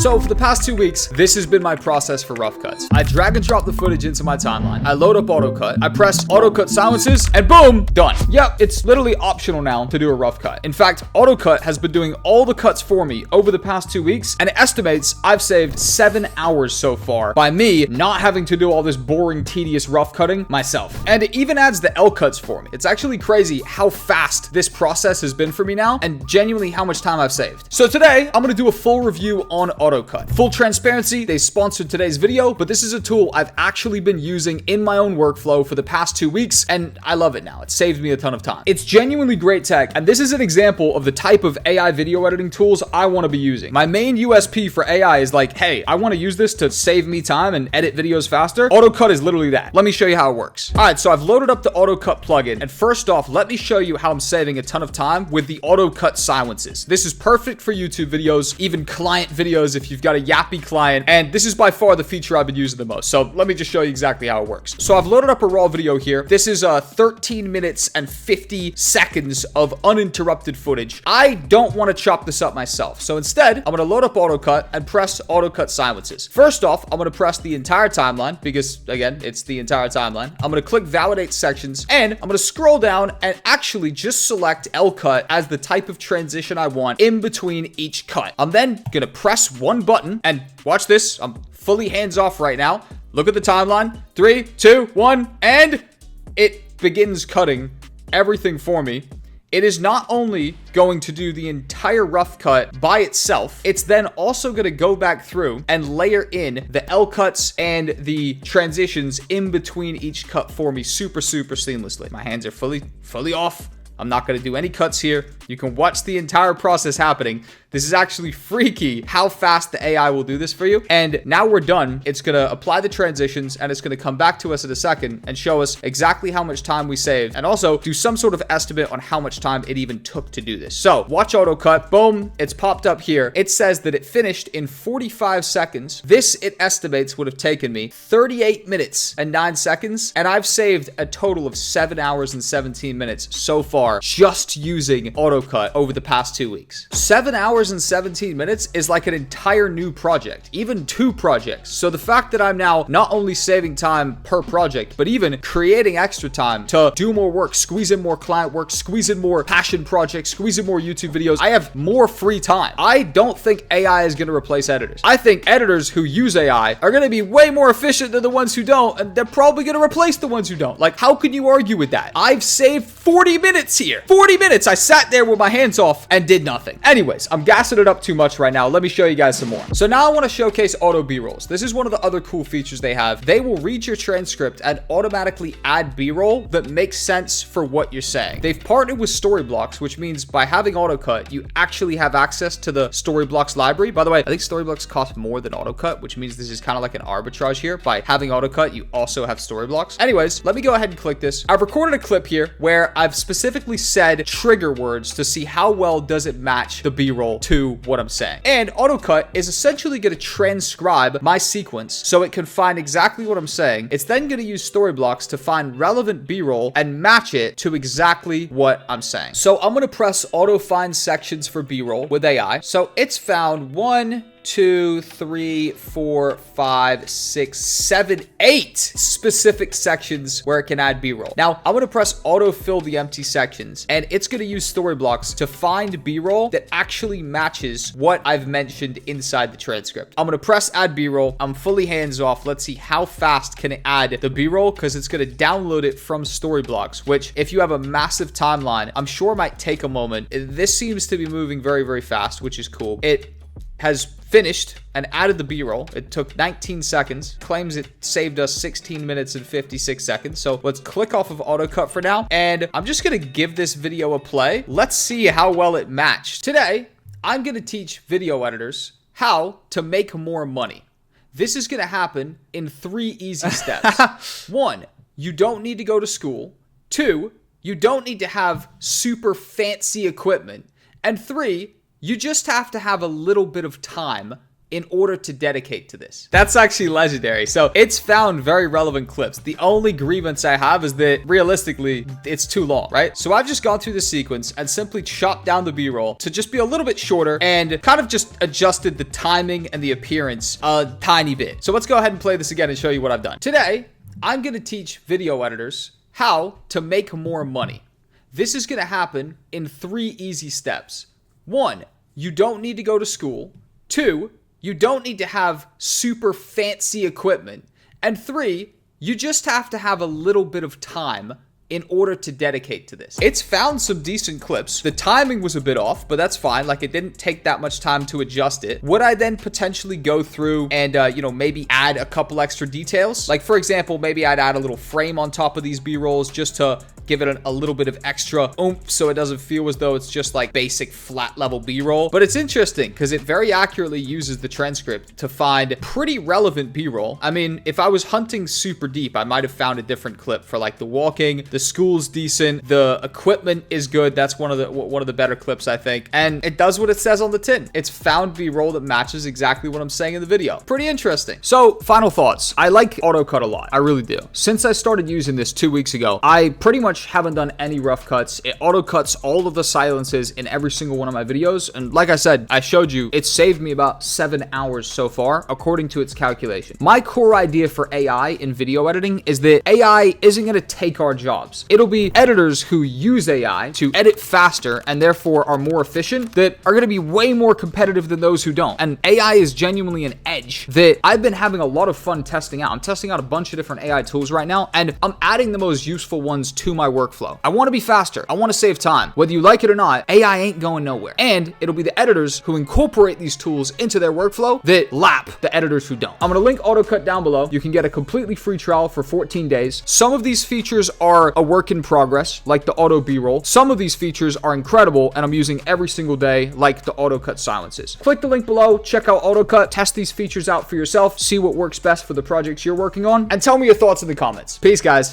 So for the past 2 weeks, this has been my process for rough cuts. I drag and drop the footage into my timeline. I load up AutoCut. I press AutoCut silences and boom, done. Yep, it's literally optional now to do a rough cut. In fact, AutoCut has been doing all the cuts for me over the past 2 weeks, and it estimates I've saved 7 hours so far by me not having to do all this boring, tedious rough cutting myself. And it even adds the L cuts for me. It's actually crazy how fast this process has been for me now, and genuinely how much time I've saved. So today, I'm gonna do a full review on AutoCut. Full transparency, they sponsored today's video, but this is a tool I've actually been using in my own workflow for the past 2 weeks, and I love it now. It saves me a ton of time. It's genuinely great tech, and this is an example of the type of AI video editing tools I want to be using. My main USP for AI is like, hey, I want to use this to save me time and edit videos faster. AutoCut is literally that. Let me show you how it works. All right, so I've loaded up the AutoCut plugin, and first off, let me show you how I'm saving a ton of time with the AutoCut silences. This is perfect for YouTube videos, even client videos if you've got a yappy client, and this is by far the feature I've been using the most. So let me just show you exactly how it works. So I've loaded up a raw video here. This is 13 minutes and 50 seconds of uninterrupted footage. I don't want to chop this up myself. So instead, I'm going to load up AutoCut and press AutoCut silences. First off, I'm going to press the entire timeline because, again, it's the entire timeline. I'm going to click validate sections, and I'm going to scroll down and actually just select L cut as the type of transition I want in between each cut. I'm then going to press one button, and watch this. I'm fully hands off right now. Look at the timeline. 3, 2, 1, and it begins cutting everything for me. It is not only going to do the entire rough cut by itself, it's then also going to go back through and layer in the L cuts and the transitions in between each cut for me super seamlessly. My hands are fully off. I'm not going to do any cuts here. You can watch the entire process happening. This is actually freaky how fast the AI will do this for you. And now we're done. It's going to apply the transitions, and it's going to come back to us in a second and show us exactly how much time we saved, and also do some sort of estimate on how much time it even took to do this. So watch AutoCut. Boom. It's popped up here. It says that it finished in 45 seconds. This, it estimates, would have taken me 38 minutes and 9 seconds. And I've saved a total of 7 hours and 17 minutes so far just using AutoCut over the past 2 weeks. 7 hours and 17 minutes is like an entire new project, even 2 projects. So the fact that I'm now not only saving time per project, but even creating extra time to do more work, squeeze in more client work, squeeze in more passion projects, squeeze in more YouTube videos, I have more free time. I don't think AI is going to replace editors. I think editors who use AI are going to be way more efficient than the ones who don't, and they're probably going to replace the ones who don't. Like, how can you argue with that? I've saved 40 minutes here. 40 minutes. I sat there with my hands off and did nothing. Anyways, I'm gassing it up too much right now. Let me show you guys some more. So now I want to showcase AutoB-Rolls. This is one of the other cool features they have. They will read your transcript and automatically add B-roll that makes sense for what you're saying. They've partnered with StoryBlocks, which means by having AutoCut, you actually have access to the StoryBlocks library. By the way, I think StoryBlocks cost more than AutoCut, which means this is kind of like an arbitrage here. By having AutoCut, you also have StoryBlocks. Anyways, let me go ahead and click this. I've recorded a clip here where I've specifically said trigger words to see how well does it match the B-roll to what I'm saying. And AutoCut is essentially going to transcribe my sequence so it can find exactly what I'm saying. It's then going to use StoryBlocks to find relevant B-roll and match it to exactly what I'm saying. So I'm going to press auto find sections for B-roll with AI. So it's found 1, 2, 3, 4, 5, 6, 7, 8 specific sections where it can add B-roll. Now, I'm going to press auto fill the empty sections, and it's going to use StoryBlocks to find B-roll that actually matches what I've mentioned inside the transcript. I'm going to press add B-roll. I'm fully hands off. Let's see how fast can it add the B-roll, because it's going to download it from StoryBlocks, which if you have a massive timeline, I'm sure might take a moment. This seems to be moving very fast, which is cool. It has finished and added the B-roll. It took 19 seconds. Claims it saved us 16 minutes and 56 seconds. So let's click off of AutoCut for now. And I'm just going to give this video a play. Let's see how well it matched. Today, I'm going to teach video editors how to make more money. This is going to happen in 3 easy steps. 1, you don't need to go to school. 2, you don't need to have super fancy equipment. And 3, you just have to have a little bit of time in order to dedicate to this. That's actually legendary. So it's found very relevant clips. The only grievance I have is that realistically, it's too long, right? So I've just gone through the sequence and simply chopped down the B-roll to just be a little bit shorter and kind of just adjusted the timing and the appearance a tiny bit. So let's go ahead and play this again and show you what I've done. Today, I'm going to teach video editors how to make more money. This is going to happen in 3 easy steps. 1, you don't need to go to school. 2, you don't need to have super fancy equipment. And 3, you just have to have a little bit of time in order to dedicate to this. It's found some decent clips. The timing was a bit off, but that's fine. Like, it didn't take that much time to adjust it. Would I then potentially go through and, maybe add a couple extra details? Like, for example, maybe I'd add a little frame on top of these B-rolls just to give it a little bit of extra oomph so it doesn't feel as though it's just like basic flat level B-roll. But it's interesting because it very accurately uses the transcript to find pretty relevant B-roll. I mean, if I was hunting super deep, I might have found a different clip for like the walking. The school's decent. The equipment is good. That's one of the better clips, I think. And it does what it says on the tin. It's found B-roll that matches exactly what I'm saying in the video. Pretty interesting. So, final thoughts. I like AutoCut a lot. I really do. Since I started using this 2 weeks ago, I pretty much haven't done any rough cuts. It auto cuts all of the silences in every single one of my videos. And like I said, I showed you, it saved me about 7 hours so far, according to its calculation. My core idea for AI in video editing is that AI isn't going to take our jobs. It'll be editors who use AI to edit faster and therefore are more efficient that are going to be way more competitive than those who don't. And AI is genuinely an edge that I've been having a lot of fun testing out. I'm testing out a bunch of different AI tools right now, and I'm adding the most useful ones to my workflow. I want to be faster. I want to save time. Whether you like it or not, AI ain't going nowhere. And it'll be the editors who incorporate these tools into their workflow that lap the editors who don't. I'm going to link AutoCut down below. You can get a completely free trial for 14 days. Some of these features are a work in progress, like the AutoB-Roll. Some of these features are incredible, and I'm using every single day, like the AutoCut silences. Click the link below, check out AutoCut, test these features out for yourself, see what works best for the projects you're working on, and tell me your thoughts in the comments. Peace, guys.